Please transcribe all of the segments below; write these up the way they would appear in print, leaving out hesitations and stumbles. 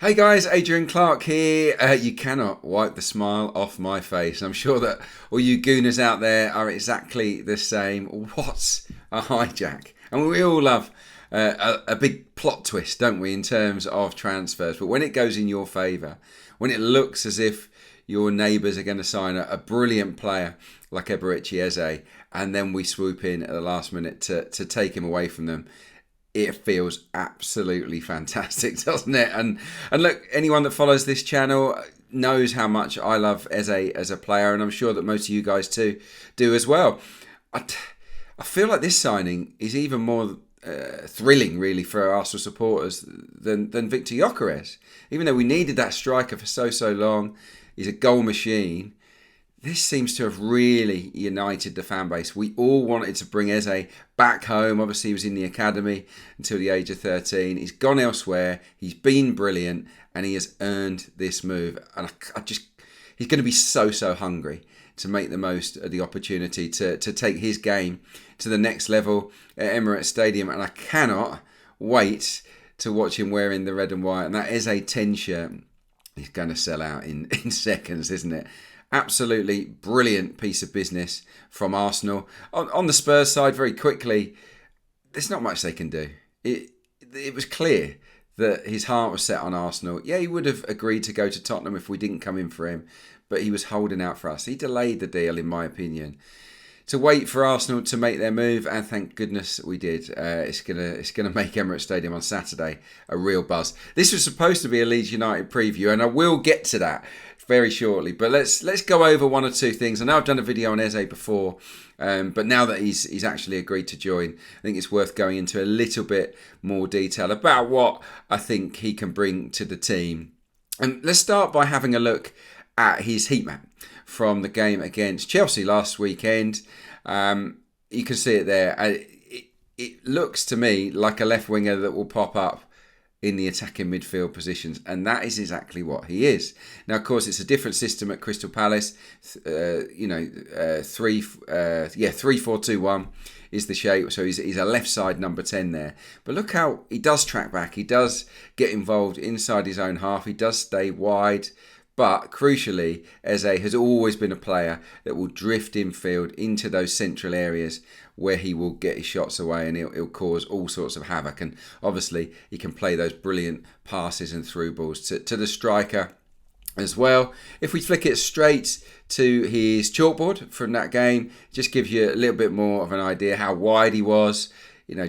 Hey guys, Adrian Clarke here. You cannot wipe the smile off my face. I'm sure that all you gooners out there are exactly the same. What's a hijack? And we all love a big plot twist, don't we, in terms of transfers. But when it goes in your favour, when it looks as if your neighbours are going to sign a brilliant player like Eberechi Eze, and then we swoop in at the last minute to take him away from them, it feels absolutely fantastic, doesn't it? And look, anyone that follows this channel knows how much I love Eze as a player, and I'm sure that most of you guys too do as well. I feel like this signing is even more thrilling, really, for Arsenal supporters than Victor Gyökeres. Even though we needed that striker for so long, he's a goal machine. This seems to have really united the fan base. We all wanted to bring Eze back home. Obviously, he was in the academy until the age of 13. He's gone elsewhere. He's been brilliant, and he has earned this move. And he's going to be so hungry to make the most of the opportunity to take his game to the next level at Emirates Stadium. And I cannot wait to watch him wearing the red and white. And that Eze 10 shirt is going to sell out in seconds, isn't it? Absolutely brilliant piece of business from Arsenal. On the Spurs side, very quickly, there's not much they can do. It was clear that his heart was set on Arsenal. Yeah, he would have agreed to go to Tottenham if we didn't come in for him, but he was holding out for us. He delayed the deal, in my opinion, to wait for Arsenal to make their move, and thank goodness we did. It's gonna make Emirates Stadium on Saturday a real buzz. This was supposed to be a Leeds United preview, and I will get to that very shortly. But let's go over one or two things. I know I've done a video on Eze before, but now that he's actually agreed to join, I think it's worth going into a little bit more detail about what I think he can bring to the team. And let's start by having a look at his heat map from the game against Chelsea last weekend. You can see it there. It looks to me like a left winger that will pop up in the attacking midfield positions, and that is exactly what he is. Now, of course, it's a different system at Crystal Palace. 3-4-2-1 is the shape, so he's a left side number 10 there. But look how he does track back. He does get involved inside his own half. He does stay wide. But crucially, Eze has always been a player that will drift infield into those central areas where he will get his shots away, and he'll cause all sorts of havoc. And obviously, he can play those brilliant passes and through balls to the striker as well. If we flick it straight to his chalkboard from that game, just gives you a little bit more of an idea how wide he was.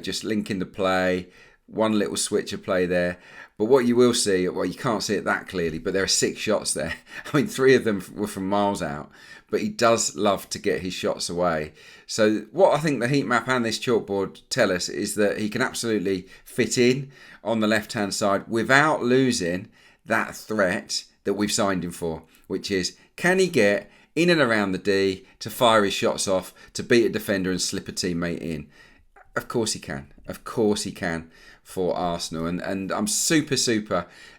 Just linking the play, one little switch of play there. But what you will see, well, you can't see it that clearly, but there are 6 shots there. I mean, 3 of them were from miles out, but he does love to get his shots away. So what I think the heat map and this chalkboard tell us is that he can absolutely fit in on the left-hand side without losing that threat that we've signed him for, which is, can he get in and around the D to fire his shots off, to beat a defender and slip a teammate in? Of course he can. Of course he can for Arsenal. And I'm super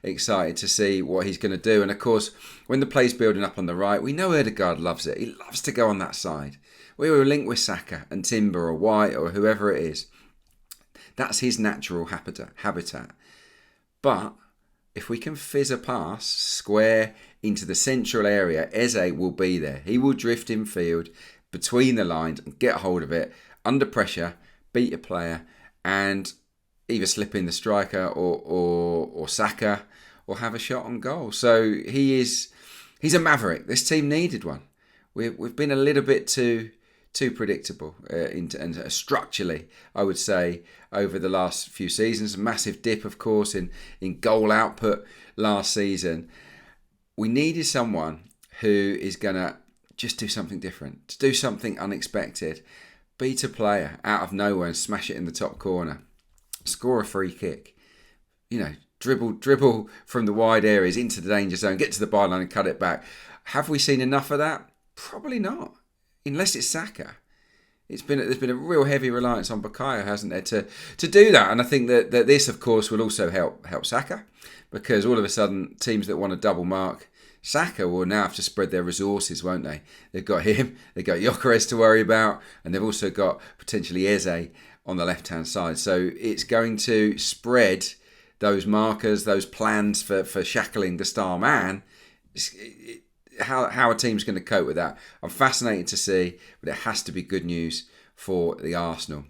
excited to see what he's going to do. And of course, when the play's building up on the right, we know Ødegaard loves it. He loves to go on that side. We were linked with Saka and Timber or White or whoever it is. That's his natural habitat. But if we can fizz a pass square into the central area, Eze will be there. He will drift infield between the lines and get hold of it under pressure, beat a player, and either slip in the striker or Saka or have a shot on goal. So he's a maverick. This team needed one. We've been a little bit too predictable and structurally, I would say, over the last few seasons. A massive dip, of course, in goal output last season. We needed someone who is going to just do something different, to do something unexpected, beat a player out of nowhere and smash it in the top corner, score a free kick, dribble from the wide areas into the danger zone, get to the byline and cut it back. Have we seen enough of that? Probably not, unless it's Saka. There's been a real heavy reliance on Bukayo, hasn't there, to do that. And I think that this, of course, will also help Saka, because all of a sudden teams that want to double mark Saka will now have to spread their resources, won't they? They've got him, they've got Gyökeres to worry about, and they've also got potentially Eze on the left-hand side. So it's going to spread those markers, those plans for shackling the star man, how a team's going to cope with that. I'm fascinated to see, but it has to be good news for the Arsenal.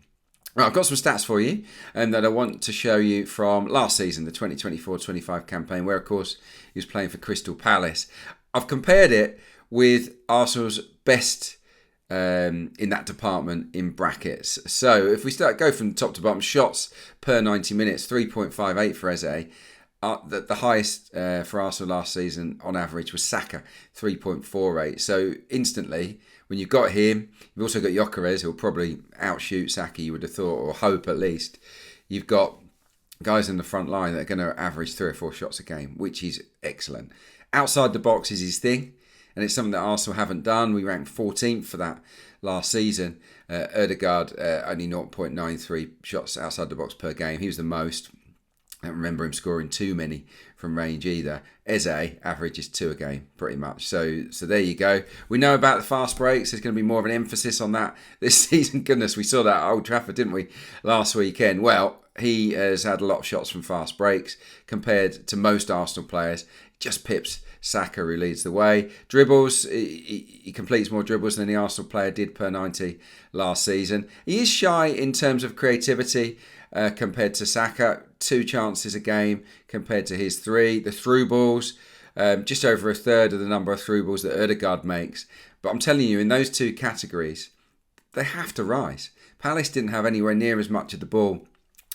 Right, I've got some stats for you that I want to show you from last season, the 2024-25 campaign, where, of course, he was playing for Crystal Palace. I've compared it with Arsenal's best in that department in brackets. So if we go from top to bottom, shots per 90 minutes, 3.58 for Eze. The highest for Arsenal last season on average was Saka, 3.48. So instantly, when you've got him, you've also got HIJACKS, who'll probably outshoot Saka, you would have thought, or hope at least. You've got guys in the front line that are going to average 3 or 4 shots a game, which is excellent. Outside the box is his thing, and it's something that Arsenal haven't done. We ranked 14th for that last season. Ødegaard, only 0.93 shots outside the box per game. He was the most. I don't remember him scoring too many from range either. Eze averages 2 a game, pretty much. So there you go. We know about the fast breaks. There's going to be more of an emphasis on that this season. Goodness, we saw that at Old Trafford, didn't we, last weekend? Well, he has had a lot of shots from fast breaks compared to most Arsenal players. Just pips Saka, who leads the way. Dribbles, he completes more dribbles than the Arsenal player did per 90 last season. He is shy in terms of creativity compared to Saka. 2 chances a game compared to his 3. The through balls, just over a third of the number of through balls that Ødegaard makes. But I'm telling you, in those 2 categories, they have to rise. Palace didn't have anywhere near as much of the ball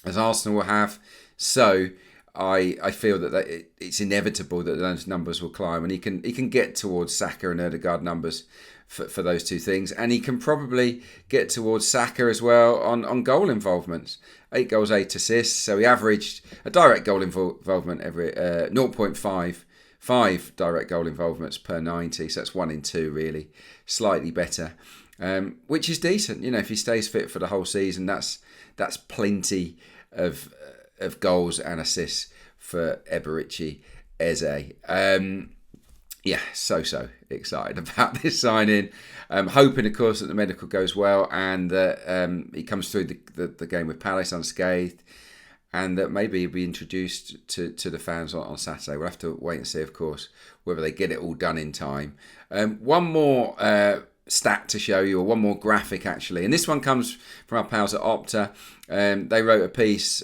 as Arsenal will have. So I feel that it's inevitable that those numbers will climb, and he can get towards Saka and Ødegaard numbers for those 2 things, and he can probably get towards Saka as well on goal involvements. 8 goals, 8 assists, so he averaged a direct goal involvement every 0.55 direct goal involvements per 90, so that's 1 in 2 really, slightly better, which is decent. If he stays fit for the whole season, that's plenty of goals and assists for Eberechi Eze. So excited about this signing. Hoping, of course, that the medical goes well and that he comes through the game with Palace unscathed, and that maybe he'll be introduced to the fans on Saturday. We'll have to wait and see, of course, whether they get it all done in time. One more stat to show you, or one more graphic actually, and this one comes from our pals at Opta. They wrote a piece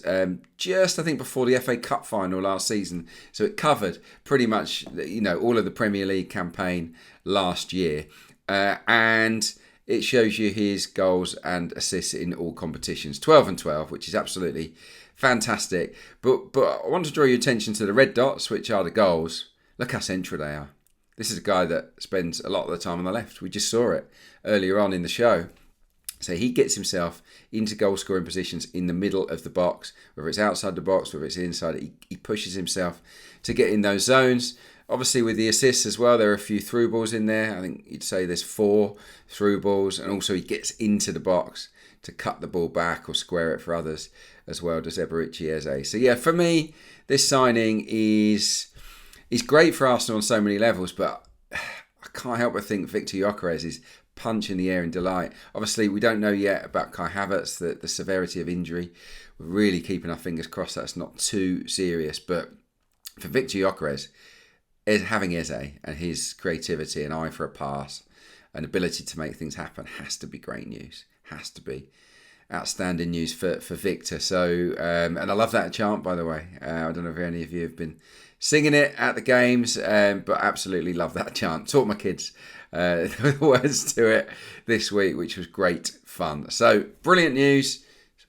just, I think, before the FA Cup final last season, so it covered pretty much all of the Premier League campaign last year, and it shows you his goals and assists in all competitions, 12 and 12, which is absolutely fantastic. But I want to draw your attention to the red dots, which are the goals. Look how central they are. This is a guy that spends a lot of the time on the left. We just saw it earlier on in the show. So he gets himself into goal-scoring positions in the middle of the box, whether it's outside the box, whether it's inside. He pushes himself to get in those zones. Obviously, with the assists as well, there are a few through balls in there. I think you'd say there's 4 through balls. And also he gets into the box to cut the ball back or square it for others as well, does Eberechi Eze. So yeah, for me, this signing is great for Arsenal on so many levels, but I can't help but think Victor HIJACKS' punch in the air in delight. Obviously, we don't know yet about Kai Havertz, the severity of injury. We're really keeping our fingers crossed that's not too serious. But for Victor HIJACKS, having Eze and his creativity and eye for a pass and ability to make things happen has to be great news. Has to be outstanding news for Victor. So, and I love that chant, by the way. I don't know if any of you have been singing it at the games, but absolutely love that chant. Taught my kids the words to it this week, which was great fun. So, brilliant news.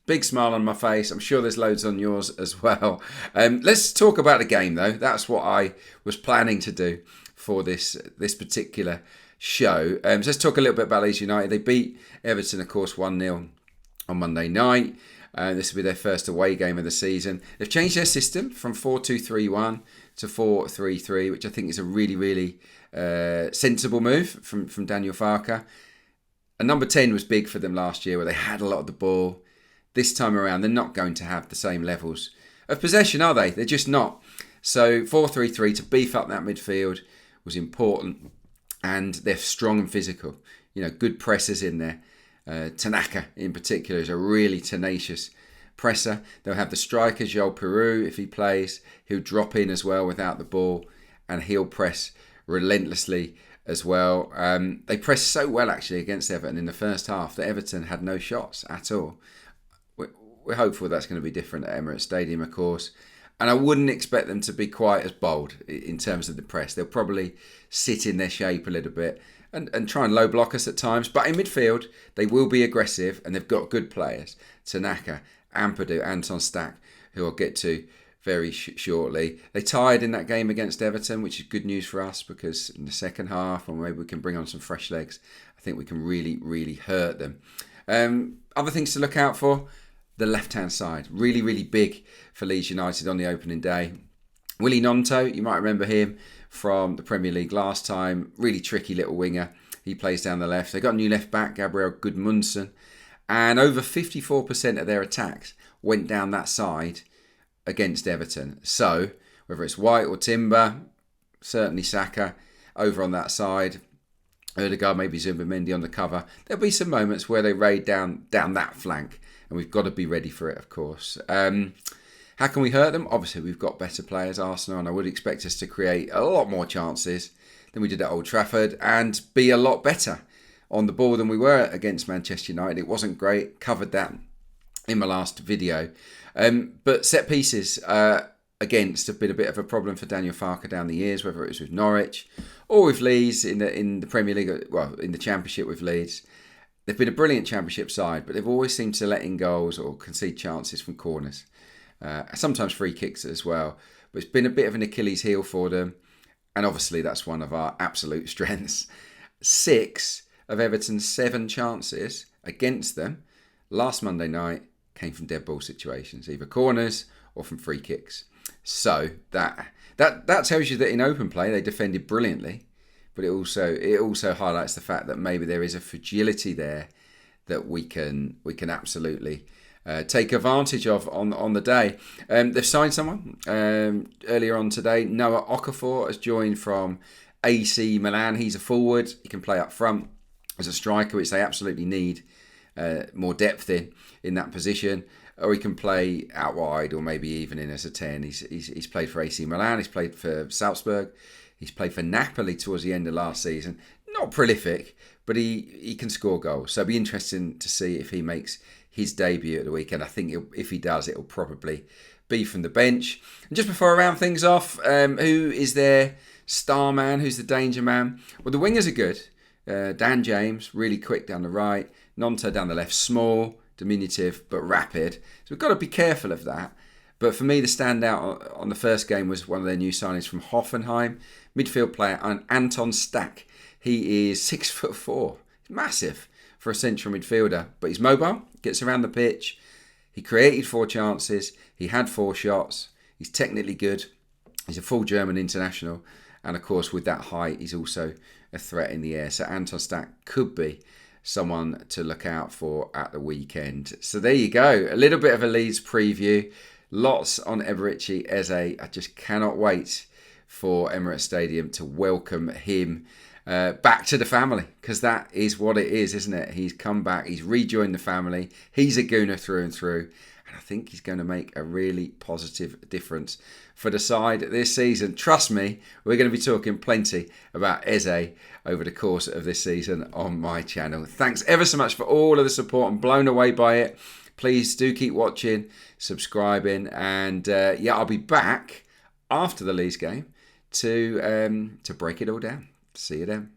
Big smile on my face. I'm sure there's loads on yours as well. Let's talk about the game, though. That's what I was planning to do for this particular show. So let's talk a little bit about Leeds United. They beat Everton, of course, 1-0 on Monday night. This will be their first away game of the season. They've changed their system from 4-2-3-1 to 4-3-3, which I think is a really, really sensible move from Daniel Farke. And number 10 was big for them last year, where they had a lot of the ball. This time around, they're not going to have the same levels of possession, are they? They're just not. So 4-3-3 to beef up that midfield was important. And they're strong and physical. Good pressers in there. Tanaka in particular is a really tenacious presser. They'll have the striker, Joel Peru, if he plays. He'll drop in as well without the ball, and he'll press relentlessly as well. They pressed so well, actually, against Everton in the first half that Everton had no shots at all. We're hopeful that's going to be different at Emirates Stadium, of course. And I wouldn't expect them to be quite as bold in terms of the press. They'll probably sit in their shape a little bit and try and low block us at times. But in midfield, they will be aggressive, and they've got good players. Tanaka, Ampadu, Anton Stack, who I'll get to very shortly. They tied in that game against Everton, which is good news for us, because in the second half, or maybe we can bring on some fresh legs, I think we can really, really hurt them. Other things to look out for. The left-hand side, really, really big for Leeds United on the opening day. Willy Gnonto, you might remember him from the Premier League last time. Really tricky little winger. He plays down the left. They got a new left-back, Gabriel Gudmundsson. And over 54% of their attacks went down that side against Everton. So, whether it's White or Timber, certainly Saka over on that side. Ødegaard, maybe Zubimendi on the cover. There'll be some moments where they raid down that flank. And we've got to be ready for it, of course. How can we hurt them? Obviously, we've got better players, Arsenal, and I would expect us to create a lot more chances than we did at Old Trafford and be a lot better on the ball than we were against Manchester United. It wasn't great. Covered that in my last video. But set pieces against have been a bit of a problem for Daniel Farke down the years, whether it was with Norwich or with Leeds in the Premier League, well, in the Championship with Leeds. They've been a brilliant Championship side, but they've always seemed to let in goals or concede chances from corners. Sometimes free kicks as well. But it's been a bit of an Achilles heel for them. And obviously that's one of our absolute strengths. 6 of Everton's 7 chances against them last Monday night came from dead ball situations, either corners or from free kicks. So that tells you that in open play they defended brilliantly. But it also highlights the fact that maybe there is a fragility there that we can absolutely take advantage of on the day. They've signed someone earlier on today. Noah Okafor has joined from AC Milan. He's a forward. He can play up front as a striker, which they absolutely need more depth in that position. Or he can play out wide, or maybe even in as a 10. He's played for AC Milan. He's played for Salzburg. He's played for Napoli towards the end of last season. Not prolific, but he can score goals. So it'll be interesting to see if he makes his debut at the weekend. I think if he does, it'll probably be from the bench. And just before I round things off, who is their star man? Who's the danger man? Well, the wingers are good. Dan James, really quick down the right. Gnonto down the left, small, diminutive, but rapid. So we've got to be careful of that. But for me, the standout on the first game was one of their new signings from Hoffenheim. Midfield player Anton Stack. He is 6'4". Massive for a central midfielder. But he's mobile, gets around the pitch. He created 4 chances. He had 4 shots. He's technically good. He's a full German international. And of course, with that height, he's also a threat in the air. So Anton Stack could be someone to look out for at the weekend. So there you go. A little bit of a Leeds preview. Lots on Eberechi Eze. I just cannot wait for Emirates Stadium to welcome him back to the family, because that is what it is, isn't it? He's come back. He's rejoined the family. He's a Gooner through and through. And I think he's going to make a really positive difference for the side this season. Trust me, we're going to be talking plenty about Eze over the course of this season on my channel. Thanks ever so much for all of the support. I'm blown away by it. Please do keep watching, subscribing, and I'll be back after the Leeds game to break it all down. See you then.